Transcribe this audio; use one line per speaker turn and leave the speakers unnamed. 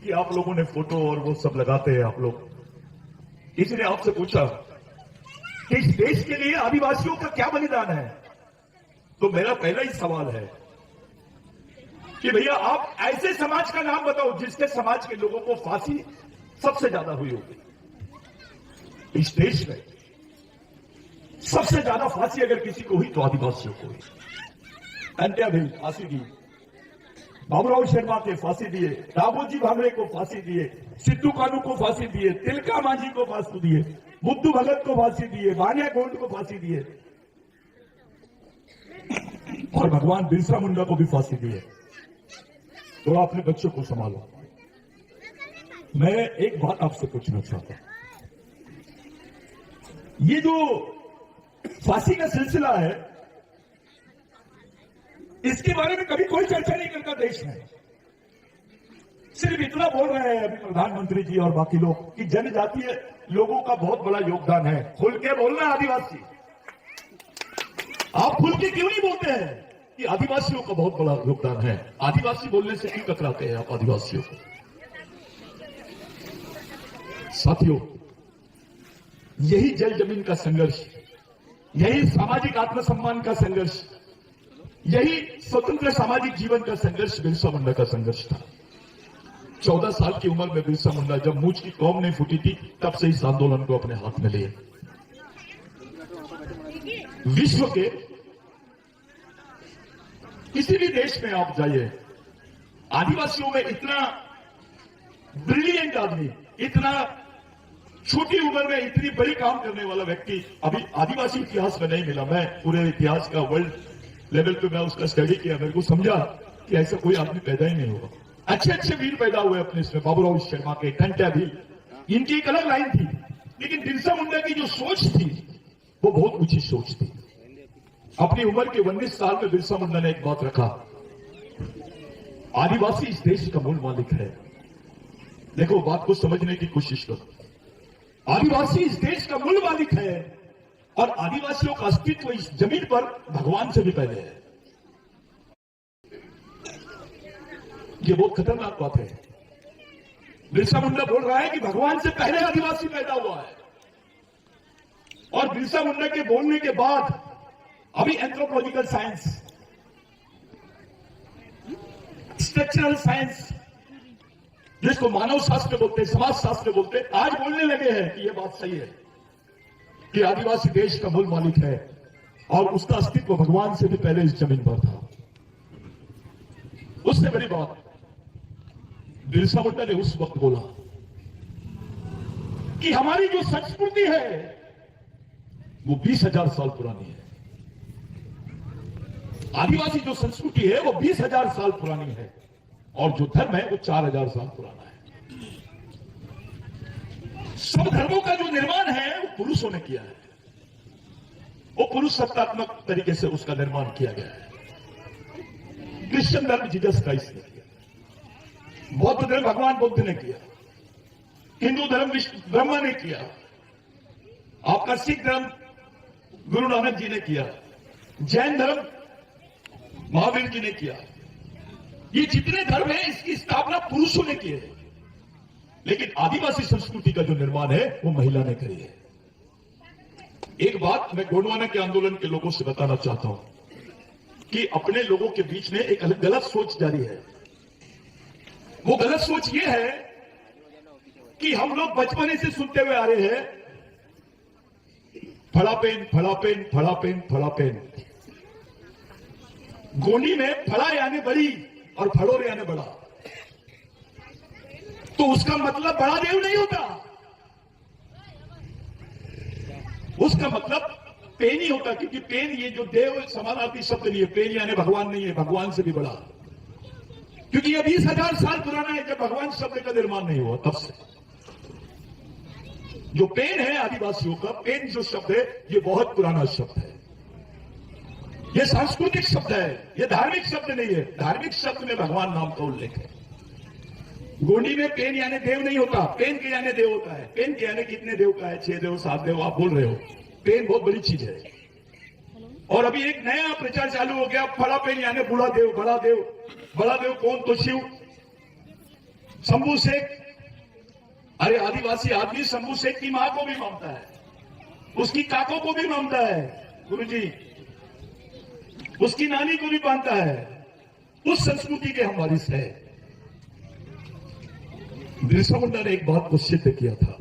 कि आप लोगों ने फोटो और वो सब लगाते हैं आप लोग, इसलिए आपसे पूछा कि इस देश के लिए आदिवासियों का क्या बलिदान है। तो मेरा पहला ही सवाल है कि भैया आप ऐसे समाज का नाम बताओ जिसके समाज के लोगों को फांसी सबसे ज्यादा हुई होगी। इस देश में सबसे ज्यादा फांसी अगर किसी को हुई तो आदिवासियों को हुई। अंत्या भी फांसी दी, बाबूराव शर्मा के फांसी दिए, दाबोजी भांगड़े को फांसी दिए, सिद्धू कानू को फांसी दिए, तिलका मांझी को फांसी दिए, बुद्धू भगत को फांसी दिए, भानिया गोंड को फांसी दिए और भगवान बिरसा मुंडा को भी फांसी दिए। तो अपने बच्चों को संभालो। मैं एक बात आपसे पूछना चाहता हूं, ये जो फांसी का सिलसिला है इसके बारे में कभी कोई चर्चा नहीं करता देश में। सिर्फ इतना बोल रहे हैं अभी प्रधानमंत्री जी और बाकी लोग कि जनजातीय लोगों का बहुत बड़ा योगदान है। खुल के बोलना आदिवासी। आप खुल के क्यों नहीं बोलते हैं कि आदिवासियों का बहुत बड़ा योगदान है? आदिवासी बोलने से क्यों कतराते हैं आप आदिवासियों को? साथियों, यही जल जमीन का संघर्ष, यही सामाजिक आत्मसम्मान का संघर्ष, यही स्वतंत्र सामाजिक जीवन का संघर्ष बिरसा मुंडा का संघर्ष था। 14 साल की उम्र में बिरसा मुंडा जब मूछ की कौम नहीं फूटी थी तब से इस आंदोलन को अपने हाथ में लिए। विश्व के किसी भी देश में आप जाइए, आदिवासियों में इतना ब्रिलियंट आदमी, इतना छोटी उम्र में इतनी बड़ी काम करने वाला व्यक्ति अभी आदिवासी इतिहास में नहीं मिला। मैं पूरे इतिहास का वर्ल्ड लेवल पे मैं उसका स्टडी किया, मेरे को समझा कि ऐसा कोई आदमी पैदा ही नहीं होगा। अच्छे अच्छे वीर पैदा हुए अपने इसमें, बाबूराव शर्मा के, टंट्या भी, इनकी एक अलग लाइन थी, लेकिन बिरसा मुंडा की जो सोच थी वो बहुत ऊंची सोच थी। अपनी उम्र के 19 साल में बिरसा मुंडा ने एक बात रखा, आदिवासी इस देश का मूल मालिक है। देखो, बात को समझने की कोशिश करो। आदिवासी इस देश का मूल मालिक है और आदिवासियों का अस्तित्व इस जमीन पर भगवान से भी पहले है। ये बहुत खतरनाक बात है। बिरसा मुंडा बोल रहा है कि भगवान से पहले आदिवासी पैदा हुआ है, और बिरसा मुंडा के बोलने के बाद अभी एंथ्रोपोलॉजिकल साइंस, स्ट्रक्चरल साइंस, जिसको मानव शास्त्र बोलते, समाज शास्त्र बोलते, आज बोलने लगे हैं कि यह बात सही है कि आदिवासी देश का मूल मालिक है और उसका अस्तित्व भगवान से भी पहले इस जमीन पर था। उससे बड़ी बात बिरसा मुंडा ने उस वक्त बोला कि हमारी जो संस्कृति है वो 20,000 साल पुरानी है। आदिवासी जो संस्कृति है वो 20,000 साल पुरानी है और जो धर्म है वो 4,000 साल पुराना है। सब धर्मों का जो निर्माण है वो पुरुषों ने किया है, वो पुरुष सत्तात्मक तरीके से उसका निर्माण किया गया है। क्रिश्चियन धर्म जीसस क्राइस्ट ने किया, बौद्ध धर्म भगवान बुद्ध ने किया, हिंदू धर्म ब्रह्मा ने किया, आपका सिख धर्म गुरु नानक जी ने किया, जैन धर्म महावीर जी ने किया। ये जितने धर्म है इसकी स्थापना पुरुषों ने की है, लेकिन आदिवासी संस्कृति का जो निर्माण है वो महिला ने करी है। एक बात मैं गोंडवाना के आंदोलन के लोगों से बताना चाहता हूं कि अपने लोगों के बीच में एक गलत सोच जारी है। वो गलत सोच ये है कि हम लोग बचपने से सुनते हुए आ रहे हैं, फड़ा पेन फड़ा पेन फड़ा पेन फड़ा पेन। गोंडी में फड़ा यानी बड़ी और फड़ोर यानी बड़ा, तो उसका मतलब बड़ा देव नहीं होता, उसका मतलब पेन ही होता, क्योंकि पेन ये जो देव समानार्थी शब्द नहीं है, पेन यानी भगवान नहीं है, भगवान से भी बड़ा, क्योंकि ये 20,000 साल पुराना है जब भगवान शब्द का निर्माण नहीं हुआ तब से। जो पेन है आदिवासियों का, पेन जो शब्द है ये बहुत पुराना शब्द है, ये सांस्कृतिक शब्द है, ये धार्मिक शब्द नहीं है। धार्मिक शब्द में भगवान नाम का उल्लेख है। गोंडी में पेन यानी देव नहीं होता, पेन के यानी देव होता है। पेन के यानी कितने देव का है? 6 देव 7 देव आप बोल रहे हो। पेन बहुत बड़ी चीज है। और अभी एक नया प्रचार चालू हो गया, फड़ा पेन यानी बूढ़ा देव, बड़ा देव। बड़ा देव कौन? तो शिव। शंभू शेख, अरे आदिवासी आदमी शंभू शेख की मां को भी मानता है, उसकी काकों को भी मानता है गुरुजी, उसकी नानी को भी मानता है। उस संस्कृति के हम वारिस हैं। बिरसा मुंडा ने एक बात को सिद्ध किया था,